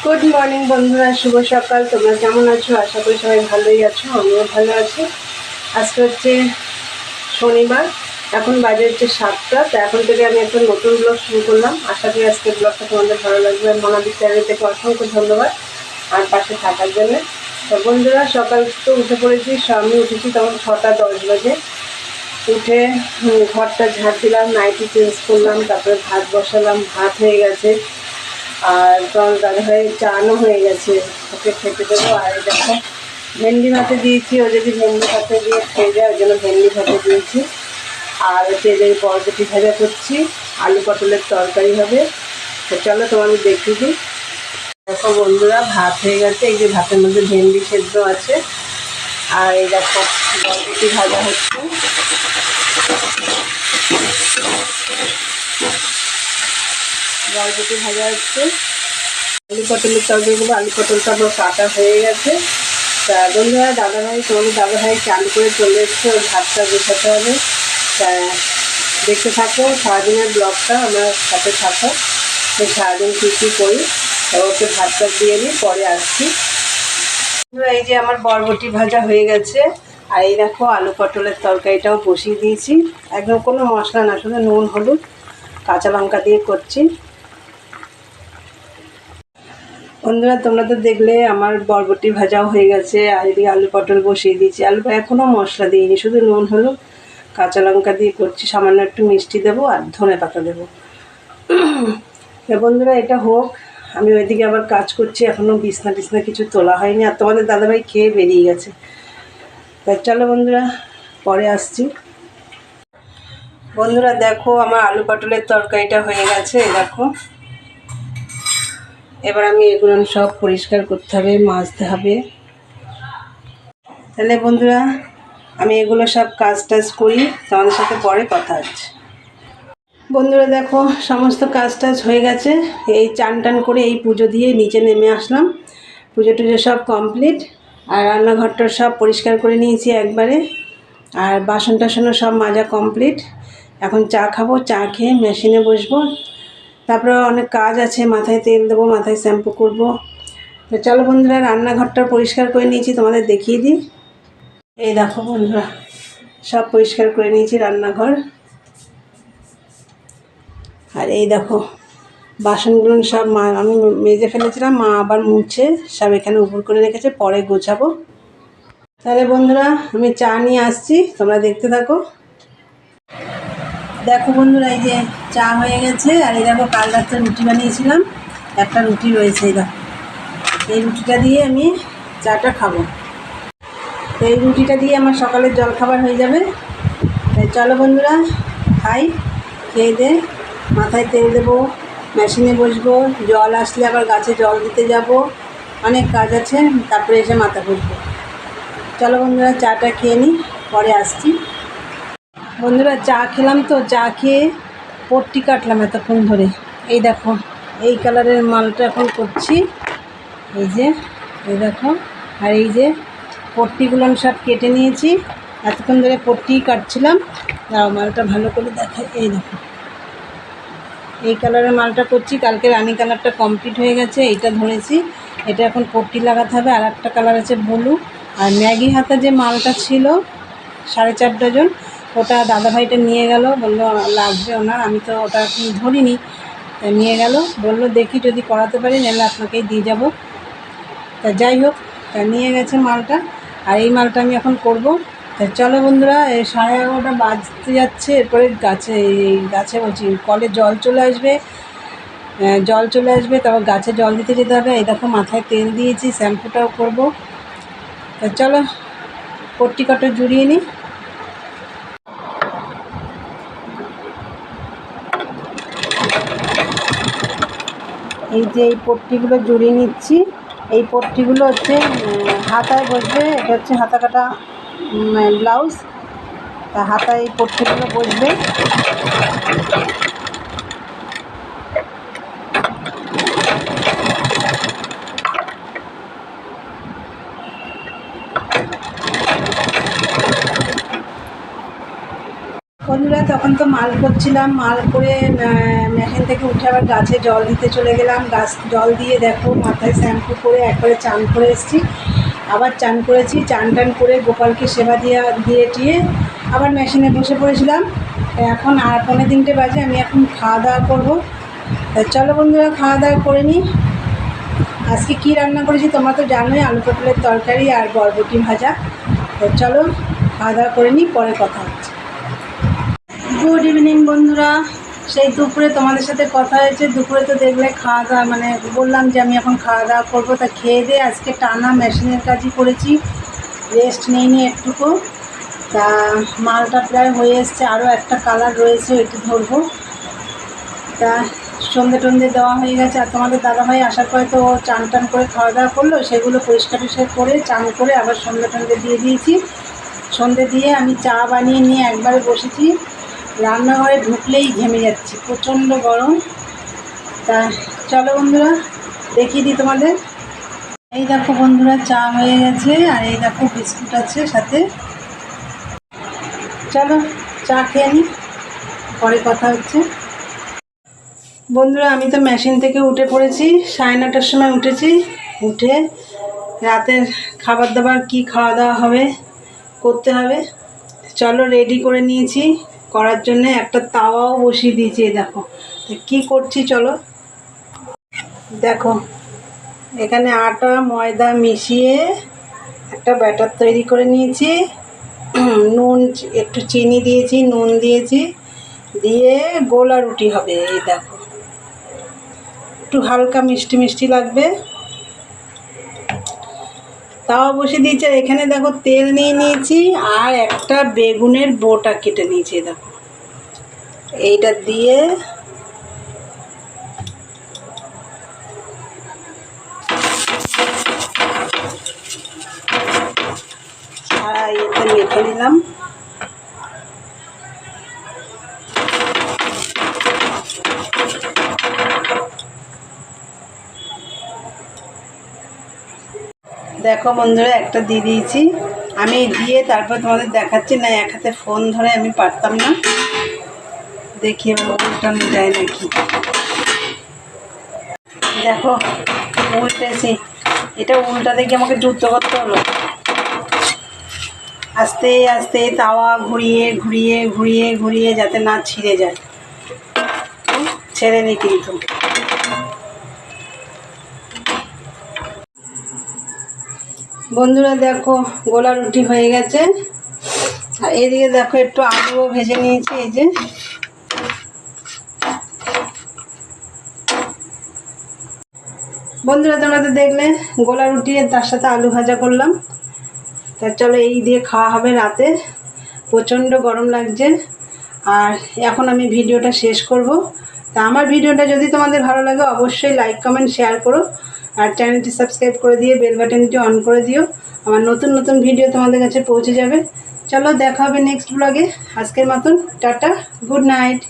Good morning বন্ধুরা, শুভ সকাল। তোমরা কেমন আছো? আশা করি সবাই ভালোই আছো, আমিও ভালো আছি। আজকে হচ্ছে শনিবার, এখন বাজে হচ্ছে 7টা। তো এখন থেকে আমি একটা নতুন ব্লগ শুরু করলাম। আশা করি আজকের ব্লগটা তোমাদের ভালো লাগবে। মনাদির চ্যানেল থেকে অসংখ্য ধন্যবাদ আর পাশে থাকার জন্য। তো বন্ধুরা, সকাল তো উঠে পড়েছি। আমি উঠেছি তখন 6টা 10 বাজে। উঠে ঘরটা ঝাড় দিলাম, নাইটি চেঞ্জ করলাম, তারপরে ভাত বসালাম। ভাত হয়ে গেছে আর তোমার দাদাভাই চানও হয়ে গেছে, ওকে খেতে দেবো। আর দেখো ভেন্ডি ভাতে দিয়েছি, ও যদি ভেন্ডি ভাতে দিয়ে খেয়ে যায় ওই জন্য ভেন্ডি ভাতে দিয়েছি। আর হচ্ছে যে বরবটি ভাজা করছি, আলু পটলের তরকারি হবে। তো চলো তোমাদের দেখিয়ে দিই। দেখো বন্ধুরা, ভাত হয়ে গেছে। এই যে ভাতের মধ্যে ভেন্ডি সেদ্ধ আছে, আর এই দেখো বরবটি ভাজা হচ্ছে। বরবটি ভাজা হচ্ছে, আলু পটলের তরকারিগুলো, আলু পটলটা আমার কাটা হয়ে গেছে। তা বন্ধুরা, দাদাভাই তোমাদের দাদাভাই চান করে চলে এসছে, ওর ভাতটা গোছাতে হবে। তা দেখতে থাকো সারাদিনের ব্লগটা, আমার সাথে থাকো। তো সারাদিন কী কী করি, তা ওকে ভাতটা দিয়ে নিই, পরে আসছি। এই যে আমার বরবটি ভাজা হয়ে গেছে, আর এই দেখো আলু পটলের তরকারিটাও বসিয়ে দিয়েছি। একদম কোনো মশলা না, শুধু নুন হলুদ কাঁচা লঙ্কা দিয়ে করছি। বন্ধুরা, তোমরা তো দেখলে আমার বরবটি ভাজাও হয়ে গেছে, আর এদিকে আলু পটল বসিয়ে দিয়েছি। আলু এখনও মশলা দিইনি, শুধু নুন হলুদ কাঁচা লঙ্কা দিয়ে করছি। সামান্য একটু মিষ্টি দেবো আর ধনে পাতা দেবো। তো বন্ধুরা, এটা হোক, আমি ওইদিকে আবার কাজ করছি। এখনও বিছনা টিছনা কিছু তোলা হয়নি, আর তোমাদের দাদাভাই খেয়ে বেরিয়ে গেছে। তাই চলো বন্ধুরা, পরে আসছি। বন্ধুরা দেখো, আমার আলু পটলের তরকারিটা হয়ে গেছে। দেখো, এবার আমি এগুলো সব পরিষ্কার করতে হবে, মাজতে হবে। তাহলে বন্ধুরা, আমি এগুলো সব কাজ টাজ করি, তোমাদের সাথে পরে কথা হচ্ছে। বন্ধুরা দেখো, সমস্ত কাজ টাজ হয়ে গেছে। এই চান টান করে এই পুজো দিয়ে নিচে নেমে আসলাম। পুজো টুজো সব কমপ্লিট, আর রান্নাঘরটা সব পরিষ্কার করে নিয়েছি একবারে। আর বাসন টাসনও সব মাজা কমপ্লিট। এখন চা খাবো, চা খেয়ে মেশিনে বসবো। তারপরে অনেক কাজ আছে, মাথায় তেল দেবো, মাথায় শ্যাম্পু করব। তো চলো বন্ধুরা, রান্নাঘরটা পরিষ্কার করে নিয়েছি, তোমাদের দেখিয়ে দিই। এই দেখো বন্ধুরা, সব পরিষ্কার করে নিয়েছি রান্নাঘর। আর এই দেখো বাসনগুলো সব আমি মেজে ফেলেছিলাম, মা আবার মুছে সব এখানে উপর করে রেখেছে, পরে গোছাবো। তাহলে বন্ধুরা, আমি চা নিয়ে আসছি, তোমরা দেখতে থাকো। দেখো বন্ধুরা, এই যে চা হয়ে গেছে। আর এই দেখো, কাল রাত্রে রুটি বানিয়েছিলাম, একটা রুটি রয়েছে। এই দেখো, এই রুটিটা দিয়ে আমি চাটা খাবো। তো এই রুটিটা দিয়ে আমার সকালের জলখাবার হয়ে যাবে। তাই চলো বন্ধুরা, খাই। খেয়ে দে মাথায় তেল দেবো, মেশিনে বসবো, জল আসলে আবার গাছে জল দিতে যাব, অনেক কাজ আছে। তারপরে এসে মাথা ঘুরবো। চলো বন্ধুরা, চাটা খেয়ে নিই, পরে আসছি। বন্ধুরা, চা খেলাম, তো চা খেয়ে পট্টি কাটলাম এতক্ষণ ধরে। এই দেখো, এই কালারের মালটা এখন করছি। এই দেখো, আর এই যে পট্টিগুলো আমি সব কেটে নিয়েছি। এতক্ষণ ধরে পট্টি কাটছিলাম। মালটা ভালো করে দেখাই। এই দেখো, এই কালারের মালটা করছি। কালকে রানি কালারটা কমপ্লিট হয়ে গেছে, এইটা ধরেছি। এটা এখন পট্টি লাগাতে হবে। আর একটা কালার আছে ব্লু। আর ম্যাগি হাতে যে মালটা ছিল 4.5 ডজন, ওটা দাদাভাইটা নিয়ে গেল, বললো লাগবে ওনার। আমি তো ওটা এখন ধরিনি, তা নিয়ে গেল, বললো দেখি যদি করাতে পারি, নাহলে আপনাকেই দিয়ে যাব। তা যাই হোক, তা নিয়ে গেছে মালটা। আর এই মালটা আমি এখন করব। তা চলো বন্ধুরা, এই 11:30 বাজতে যাচ্ছে। এরপরে গাছে বলছি কলে জল চলে আসবে। তারপর গাছে জল দিতে যেতে হবে। এই দেখো, মাথায় তেল দিয়েছি, শ্যাম্পুটাও করব। তা চলো পট্টি কটা জুড়িয়ে নিই। এই যে এই পট্টিগুলো জুড়িয়ে নিচ্ছি। এই পট্টিগুলো হচ্ছে হাতায় বসবে। এটা হচ্ছে হাতা কাটা ব্লাউজ, তা হাতায় এই পট্টিগুলো বসবে। বন্ধুরা তখন তো মাল করছিলাম, মাল করে মেশিন থেকে উঠে আবার গাছে জল দিতে চলে গেলাম। গাছ জল দিয়ে দেখো মাথায় শ্যাম্পু করে একবারে চান করে এসেছি। আবার চান করেছি, চান টান করে গোপালকে সেবা দিয়ে টিয়ে আবার মেশিনে বসে পড়েছিলাম। এখন আর 2:45 বাজে, আমি এখন খাওয়া দাওয়া করবো। চলো বন্ধুরা খাওয়া দাওয়া করে নিই। আজকে কী রান্না করেছি তোমরা তো জানোই, আলু পটলের তরকারি আর বরবটি ভাজা। তো চলো খাওয়া দাওয়া করে নিই, পরে কথা হচ্ছে। গুড ইভিনিং বন্ধুরা। সেই দুপুরে তোমাদের সাথে কথা হয়েছে, দুপুরে তো দেখলে খাওয়া দাওয়া মানে বললাম যে আমি এখন খাওয়া দাওয়া করবো। তা খেয়ে দিয়ে আজকে টানা মেশিনের কাজই করেছি, রেস্ট নেইনি একটুকু। তা মালটা প্রায় হয়ে এসছে, আরও একটা কালার রয়েছে, একটু ধরবো। তা সন্ধে টন্ধে দেওয়া হয়ে গেছে। আর তোমাদের দাদাভাই আসার পরে তো চান টান করে খাওয়া দাওয়া করলো, সেগুলো পরিষ্কার টরিষ্কার করে চান করে আবার সন্ধে টন্ধে দিয়ে দিয়েছি। সন্ধে দিয়ে আমি চা বানিয়ে নিয়ে একবারে বসেছি। রান্নাঘরে ঢুকলেই ঘেমে যাচ্ছি, প্রচণ্ড গরম। তা চলো বন্ধুরা দেখিয়ে দিই তোমাদের। এই দেখো বন্ধুরা চা হয়ে গেছে, আর এই দেখো বিস্কুট আছে সাথে। চলো চা খেয়ে নিই, পরে কথা হচ্ছে। বন্ধুরা আমি তো মেশিন থেকে উঠে পড়েছি, 9:30টার সময় উঠেছি। উঠে রাতের খাবার দাবার কি খাওয়া দাওয়া হবে করতে হবে, চলো রেডি করে নিয়েছি। করার জন্য একটা তাওয়াও বসিয়ে দিয়েছি। দেখো কি করছি, চলো দেখো। এখানে আটা ময়দা মিশিয়ে একটা ব্যাটার তৈরি করে নিয়েছি। নুন একটু চিনি দিয়েছি, নুন দিয়েছি, দিয়ে গোলা রুটি হবে। এই দেখো একটু হালকা মিষ্টি মিষ্টি লাগবে। তাওয়া বসিয়ে দিয়েছি। আর এখানে দেখো তেল নিয়ে নিয়েছি, আর একটা বেগুনের বোটা কেটে নিয়েছি। দেখো এইটা দিয়ে এতে মেখে নিলাম। দেখো বন্ধুরা একটা দিয়ে দিয়েছি আমি, দিয়ে তারপর তোমাদের দেখাচ্ছি। না এক হাতে ফোন ধরে আমি পারতাম না, দেখি এবার উল্টানো যায় নাকি। দেখো উল্টেছি, এটা উল্টা দেখে আমাকে যুদ্ধ করতে হলো। আস্তে আস্তে তাওয়া ঘুরিয়ে ঘুরিয়ে ঘুরিয়ে ঘুরিয়ে যাতে না ছিঁড়ে যায়। ছেড়ে নি কিন্তু। বন্ধুরা দেখো গোলা রুটি হয়ে গেছে। আর এদিকে দেখো একটু আলুও ভেজে নিয়েছি। এই যে বন্ধুরা তোমরা তো দেখলে গোলা রুটি, তার সাথে আলু ভাজা করলাম। তা চলো এই দিয়ে খাওয়া হবে রাতে। প্রচণ্ড গরম লাগছে। আর এখন আমি ভিডিওটা শেষ করব। তা আমার ভিডিওটা যদি তোমাদের ভালো লাগে অবশ্যই লাইক কমেন্ট শেয়ার করো, আর চ্যানেলটি সাবস্ক্রাইব করে দিয়ে বেল বাটনটি অন করে দিও। আমার নতুন নতুন ভিডিও তোমাদের কাছে পৌঁছে যাবে। চলো দেখা হবে নেক্সট ব্লগে। আজকের মতন টাটা, গুড নাইট।